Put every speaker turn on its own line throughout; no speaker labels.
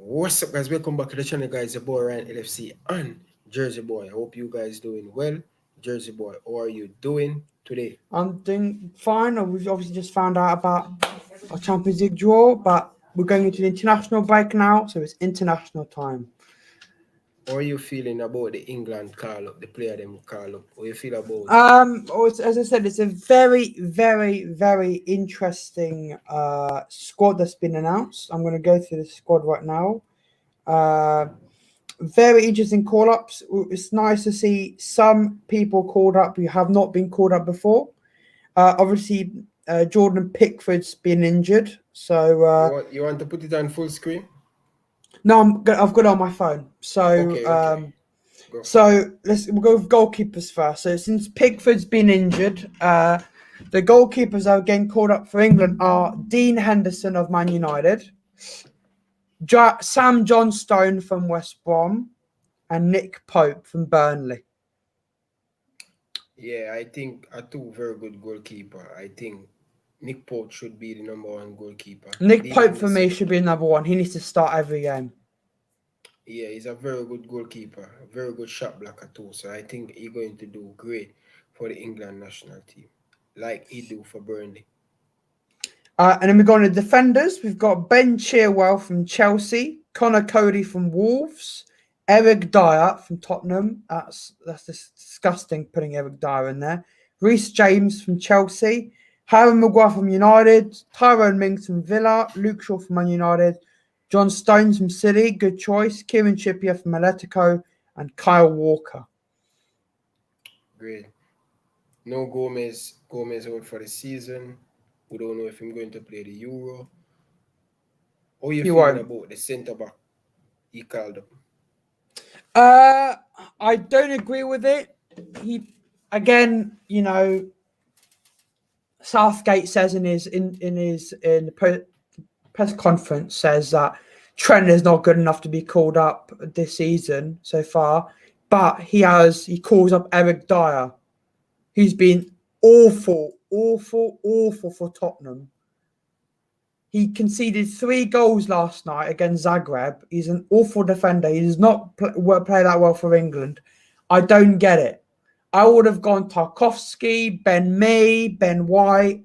What's up, guys? Welcome back to the channel, guys. Your boy Ryan LFC and Jersey Boy. I hope you guys doing well. Jersey Boy, how are you doing today?
I'm doing fine. We've obviously just found out about our Champions League draw, but we're going into the international break now, so it's international time.
How are you feeling about the England call up, the player them call up? How you feel about it?
As I said, it's a very, very, very interesting squad that's been announced. I'm going to go through the squad right now. Very interesting call ups. It's nice to see some people called up who have not been called up before. Obviously, Jordan Pickford's been injured, so
You want to put it on full screen?
no, I've got it on my phone. So
Okay. Go for it.
so we'll go with goalkeepers first. So since Pickford's been injured, the goalkeepers that are getting called up for England are Dean Henderson of Man United, Sam Johnstone from West Brom, and Nick Pope from Burnley.
Yeah, I think are two very good goalkeeper. I think Nick Pope should be the number one goalkeeper.
Nick
Dean
Pope for me
Henderson,
should be number one. He needs to start every game.
yeah, he's a very good goalkeeper, a very good shot blocker too. So I think he's going to do great for the England national team, like he do for Burnley.
And then we go on to defenders. We've got Ben Chilwell from Chelsea, Connor Cody from Wolves, Eric Dyer from Tottenham. That's disgusting putting Eric Dyer in there. Reece James from Chelsea, Harry Maguire from United, Tyrone Mings from Villa, Luke Shaw from Man United, John Stones from City, good choice, Kieran Trippier from Atletico, and Kyle Walker.
Great. No Gomez. Gomez out for the season. We don't know if I'm going to play the Euro. How you
He
feeling
won't.
about the centre back he called up?
I don't agree with it. He again, Southgate says in the press conference says that Trent is not good enough to be called up this season so far, but he calls up Eric Dyer, who's been awful for Tottenham. He conceded 3 goals last night against Zagreb. He's an awful defender. He does not play that well for England. I don't get it. I would have gone Tarkowski, Ben Mee, Ben White.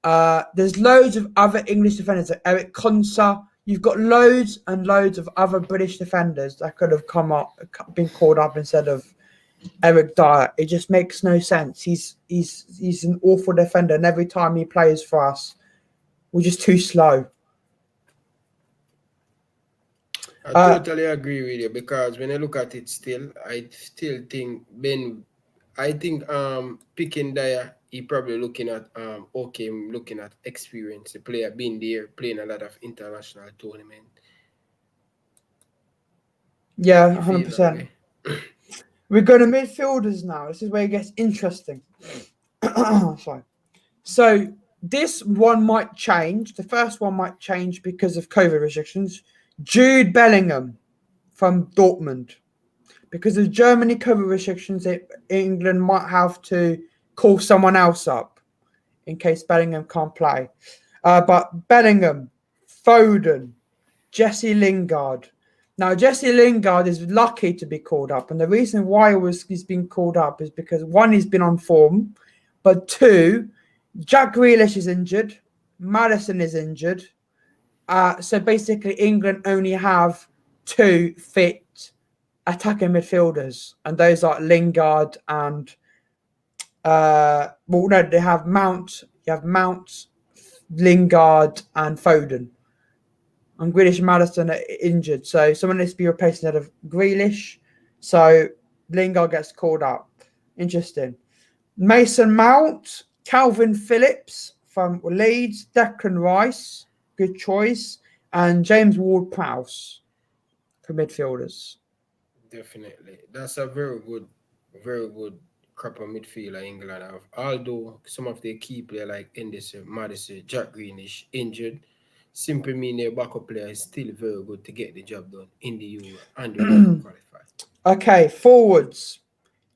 There's loads of other English defenders, like Eric Konsa. You've got loads and loads of other British defenders that could have been called up instead of Eric Dyer. It just makes no sense. He's an awful defender, and every time he plays for us, we're just too slow.
I totally agree with you because when I look at it I still think picking Dyer, he probably looking at looking at experience, the player being there, playing a lot of international tournament.
Yeah,
You feel that
100%.
way?
We're going to midfielders now. This is where it gets interesting. Sorry. So this one might change. The first one might change because of COVID restrictions. Jude Bellingham from Dortmund. Because of Germany COVID restrictions, England might have to call someone else up in case Bellingham can't play. But Bellingham, Foden, Jesse Lingard. Now, Jesse Lingard is lucky to be called up. And the reason why he's been called up is because, one, he's been on form. But two, Jack Grealish is injured. Madison is injured. So basically, England only have 2 fit attacking midfielders. And those are Lingard and... they have Mount. You have Mount, Lingard, and Foden. And Grealish and Madison are injured. So someone needs to be replaced instead of Grealish. So Lingard gets called up. Interesting. Mason Mount, Calvin Phillips from Leeds, Declan Rice, good choice, and James Ward-Prowse for midfielders.
Definitely. That's a very good crop of midfielder England have. Although some of their key players like Henderson, Madison, Jack Greenish injured, simply mean their backup player is still very good to get the job done in the Euro and the World Cup qualify.
Okay, forwards.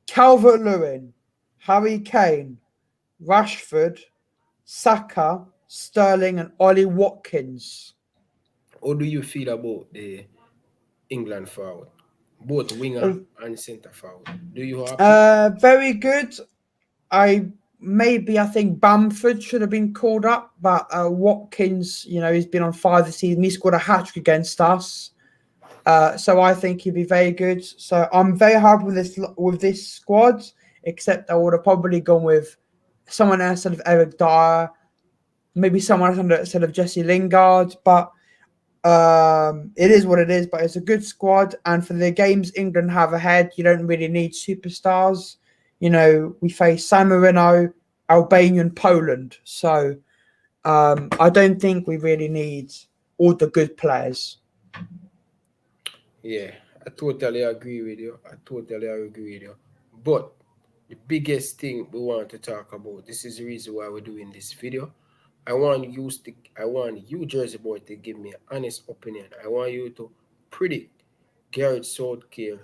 Calvert-Lewin, Harry Kane, Rashford, Saka, Sterling, and Ollie Watkins.
How do you feel about the England forward? Both winger and centre forward. Do you happy?
Very good. I think Bamford should have been called up, but Watkins, he's been on 5 this season. He scored a hat trick against us, so I think he'd be very good. So I'm very happy with this squad. Except I would have probably gone with someone else instead of Eric Dyer, maybe someone else instead of Jesse Lingard. But it is what it is. But it's a good squad, and for the games England have ahead, you don't really need superstars. We face San Marino, Albania, and Poland. So I don't think we really need all the good players.
Yeah, I totally agree with you. I totally agree with you. But the biggest thing we want to talk about, this is the reason why we're doing this video. I want you, Jersey Boy, to give me an honest opinion. I want you to predict Gareth Southgate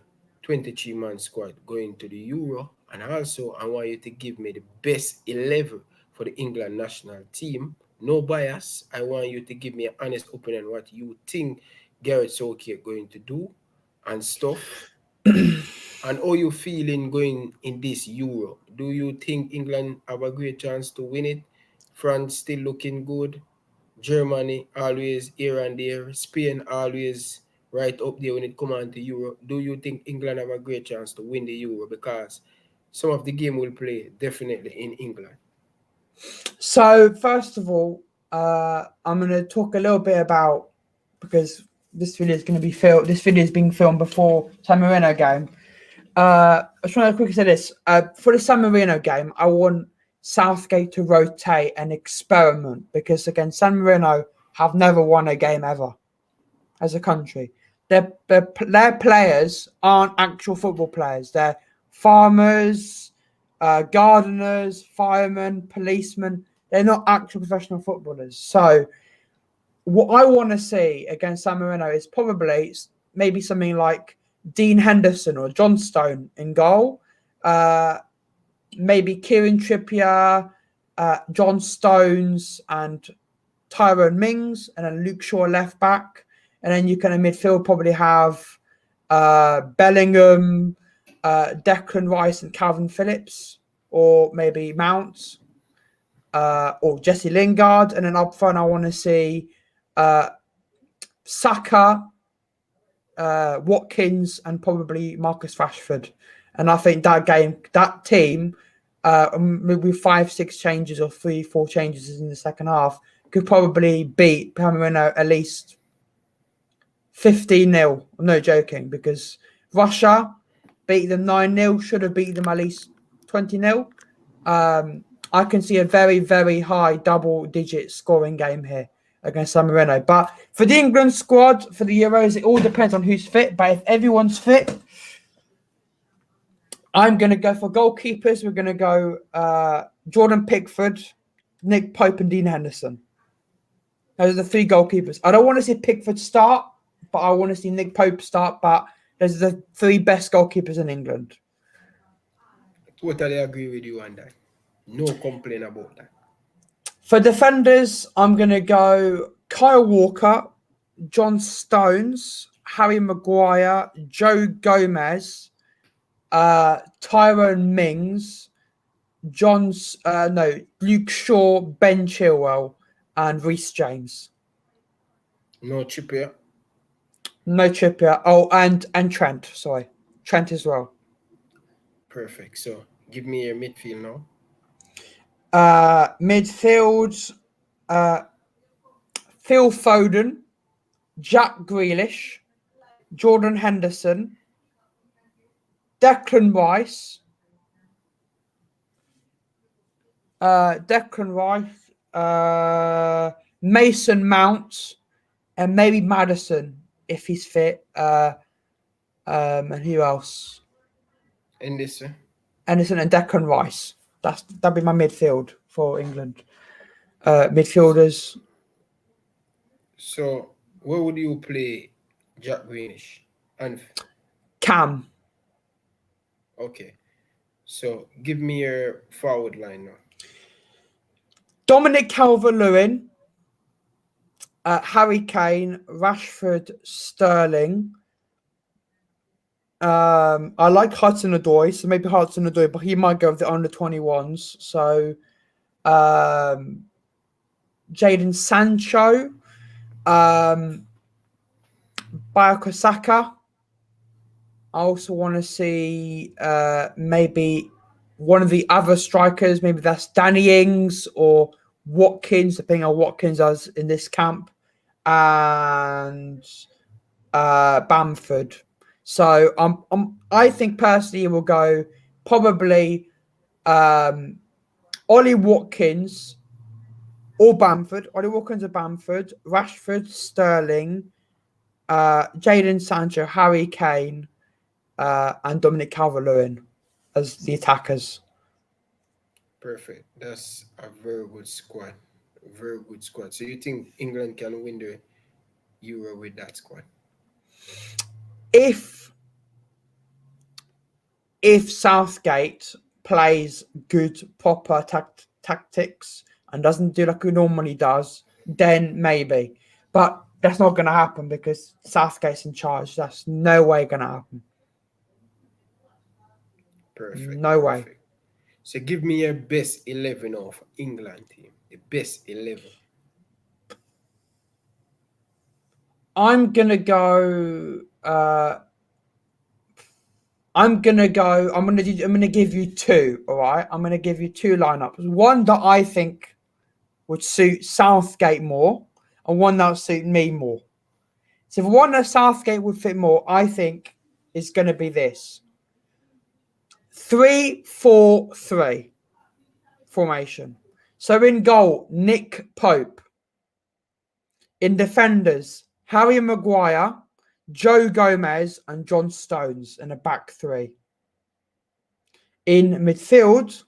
23-man squad going to the Euro. And also, I want you to give me the best 11 for the England national team. No bias. I want you to give me an honest opinion what you think Gareth Southgate going to do and stuff. And how you feeling going in this Euro? Do you think England have a great chance to win it? France still looking good. Germany always here and there. Spain always right up there when it comes on to Euro. Do you think England have a great chance to win the Euro? Because some of the game will play definitely in England.
So first of all, I'm going to talk a little bit about, because this video is going to be filmed. This video is being filmed before San Marino game. I just want to quickly say this. For the San Marino game, I want Southgate to rotate and experiment, because again, San Marino have never won a game ever as a country. Their players aren't actual football players. They're farmers, gardeners, firemen, policemen. They're not actual professional footballers. So what I want to see against San Marino is probably maybe something like Dean Henderson or John Stone in goal. Maybe Kieran Trippier, John Stones, and Tyrone Mings, and then Luke Shaw left back. And then you can in midfield probably have Bellingham, Declan Rice, and Calvin Phillips, or maybe Mount, or Jesse Lingard. And then up front, I want to see Saka, Watkins, and probably Marcus Rashford. And I think that team, with 5-6 changes or 3-4 changes in the second half, could probably beat Cameroon at least 15-0. I'm not joking, because Russia beat them 9-0, should have beat them at least 20-0. I can see a very, very high double-digit scoring game here against San Marino. But for the England squad, for the Euros, it all depends on who's fit. But if everyone's fit, I'm going to go for goalkeepers. We're going to go Jordan Pickford, Nick Pope, and Dean Henderson. Those are the 3 goalkeepers. I don't want to see Pickford start, but I want to see Nick Pope start. But those are the 3 best goalkeepers in England.
I totally agree with you on that. No complaint about that.
For defenders, I'm going to go Kyle Walker, John Stones, Harry Maguire, Joe Gomez, Tyrone Mings, Luke Shaw, Ben Chilwell, and Reece James.
No Trippier.
No Trippier. Oh, and Trent. Sorry, Trent as well.
Perfect. So give me your midfield now.
Midfield, Phil Foden, Jack Grealish, Jordan Henderson, Declan Rice, Mason Mount, and maybe Maddison if he's fit. And who else?
Anderson
and Declan Rice. That'd be my midfield for England. Midfielders.
So where would you play Jack Grealish? And
Cam.
Okay. So give me your forward line now.
Dominic Calvert-Lewin, Harry Kane, Rashford, Sterling. I like Hudson-Odoi, so maybe Hudson-Odoi, but he might go with the under 21s. So Jadon Sancho, Bukayo Saka. I also want to see maybe one of the other strikers. Maybe that's Danny Ings or Watkins, depending on Watkins does in this camp, and Bamford. So I think personally we'll go probably Ollie Watkins or Bamford. Ollie Watkins or Bamford, Rashford, Sterling, Jadon Sancho, Harry Kane, and Dominic Calvert-Lewin as the attackers.
Perfect. That's a very good squad. Very good squad. So you think England can win the Euro with that squad?
If Southgate plays good proper tactics and doesn't do like he normally does, then maybe. But that's not going to happen because Southgate's in charge. That's no way going to happen.
Perfect.
No way.
Perfect. So give me your best 11 of England team. The best 11.
I'm gonna go. I'm gonna give you two. All right. I'm gonna give you two lineups. One that I think would suit Southgate more, and one that would suit me more. So the one that Southgate would fit more, I think, is going to be this 3-4-3 formation. So in goal, Nick Pope. In defenders, Harry Maguire, Joe Gomez, and John Stones in a back three. In midfield,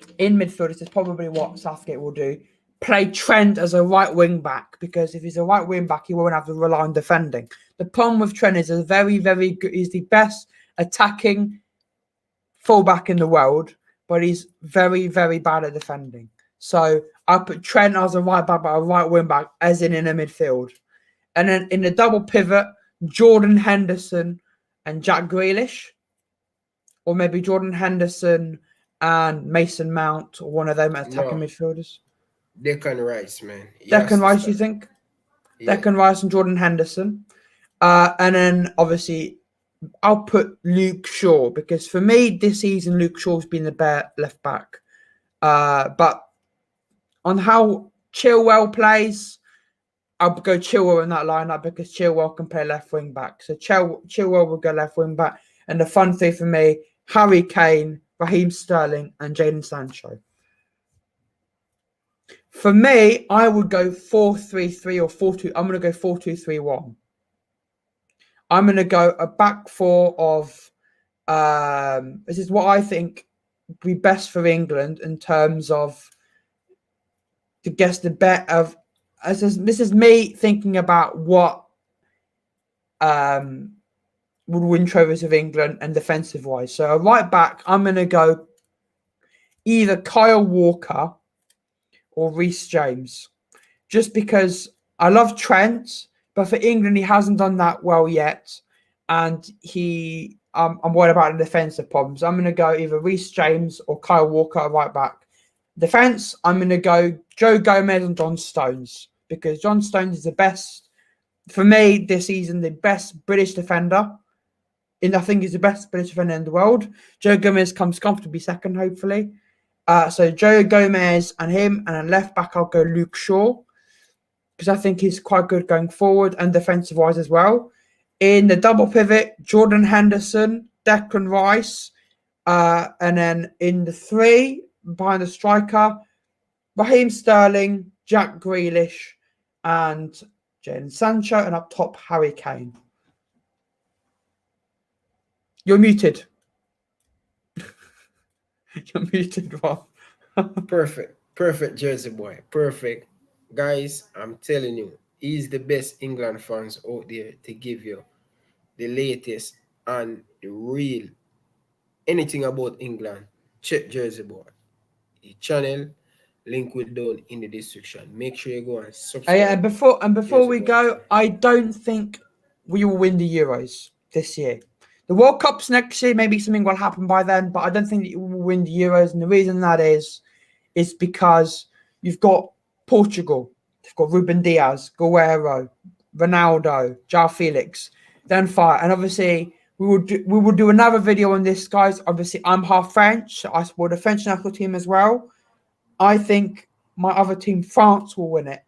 this is probably what Southgate will do. Play Trent as a right wing back, because if he's a right wing back, he won't have to rely on defending. The problem with Trent is very, very good. He's the best attacking fullback in the world, but he's very, very bad at defending. So I put Trent as a right back, but a right wing back, as in a midfield. And then in the double pivot, Jordan Henderson and Jack Grealish, or maybe Jordan Henderson and Mason Mount, or one of them attacking midfielders.
Declan Rice, man.
Declan Rice, you think? Yeah. Declan Rice and Jordan Henderson. And then, obviously, I'll put Luke Shaw, because for me, this season, Luke Shaw's been the better left back. But on how Chilwell plays, I'll go Chilwell in that lineup, because Chilwell can play left wing back. So Chilwell will go left wing back. And the fun thing for me, Harry Kane, Raheem Sterling, and Jadon Sancho. For me, I would go 4-3-3 or 4-2. I'm going to go 4-2-3-1. I'm going to go a back four of. This is what I think would be best for England in terms of to guess the bet of. This is me thinking about what would win trophies of England and defensive wise. So a right back, I'm going to go either Kyle Walker or Reece James, just because I love Trent, but for England he hasn't done that well yet, and I'm worried about the defensive problems. I'm going to go either Reece James or Kyle Walker right back. Defense, I'm going to go Joe Gomez and John Stones, because John Stones is the best for me this season, the best British defender. And I think he's the best British defender in the world. Joe Gomez comes comfortably second, hopefully. So Joe Gomez and him, and then left back I'll go Luke Shaw, because I think he's quite good going forward and defensive wise as well. In the double pivot, Jordan Henderson, Declan Rice, and then in the three behind the striker, Raheem Sterling, Jack Grealish, and Jadon Sancho, and up top Harry Kane. You're muted. You're muted, Rob.
Perfect, Jersey boy. Perfect. Guys, I'm telling you, he's the best England fans out there to give you the latest and the real anything about England. Check Jersey boy. The channel, Link will down in the description. Make sure you go and
Yeah,
subscribe.
and before
Jersey
we
Boy
go,
TV.
I don't think we will win the Euros this year. The World Cup's next year. Maybe something will happen by then, but I don't think that we will win the Euros. And the reason that is because you've got Portugal, you've got Ruben Diaz, Guerrero, Ronaldo, João Felix, then fire, and obviously we will do another video on this, guys. Obviously, I'm half French. So I support the French national team as well. I think my other team, France, will win it.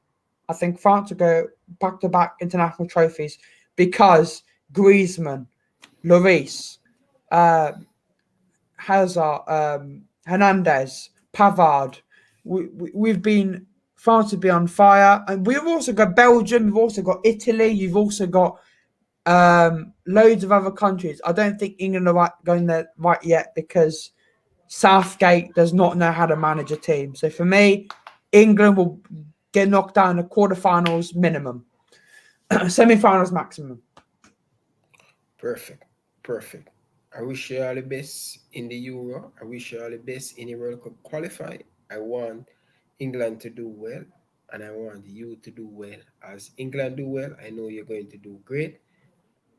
I think France will go back-to-back international trophies because Griezmann, Lloris, Hazard, Hernandez, Pavard. We've been France to be on fire, and we've also got Belgium. We've also got Italy. You've also got loads of other countries. I don't think England are going there right yet because Southgate does not know how to manage a team. So for me, England will get knocked down in the quarterfinals minimum, semi-finals maximum.
Perfect. Perfect. I wish you all the best in the Euro. I wish you all the best in the World Cup qualify. I want England to do well, and I want you to do well. As England do well, I know you're going to do great,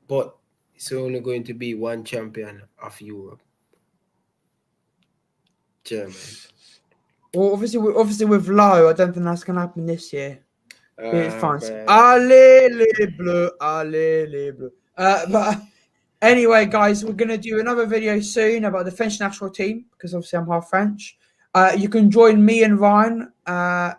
but it's only going to be one champion of Europe, Germany.
Well, obviously with Lowe, I don't think that's going to happen this year. It's France.
Man.
Allez les bleus, allez les bleus. But anyway, guys, we're going to do another video soon about the French national team because obviously I'm half French. You can join me and Ryan at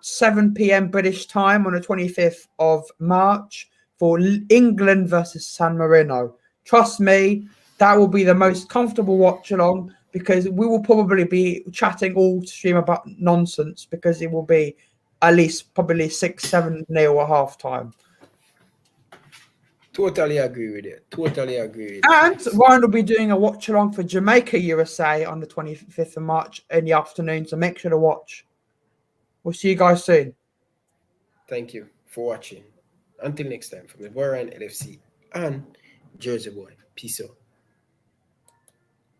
7 p.m. British time on the 25th of March for England versus San Marino. Trust me, that will be the most comfortable watch along because we will probably be chatting all stream about nonsense because it will be at least probably 6-7 nil at half time.
Totally agree with it. Totally agree with it.
And Ryan will be doing a watch along for Jamaica USA on the 25th of March in the afternoon. So make sure to watch. We'll see you guys soon.
Thank you for watching. Until next time, from the Boy Ryan LFC and Jersey Boy. Peace out.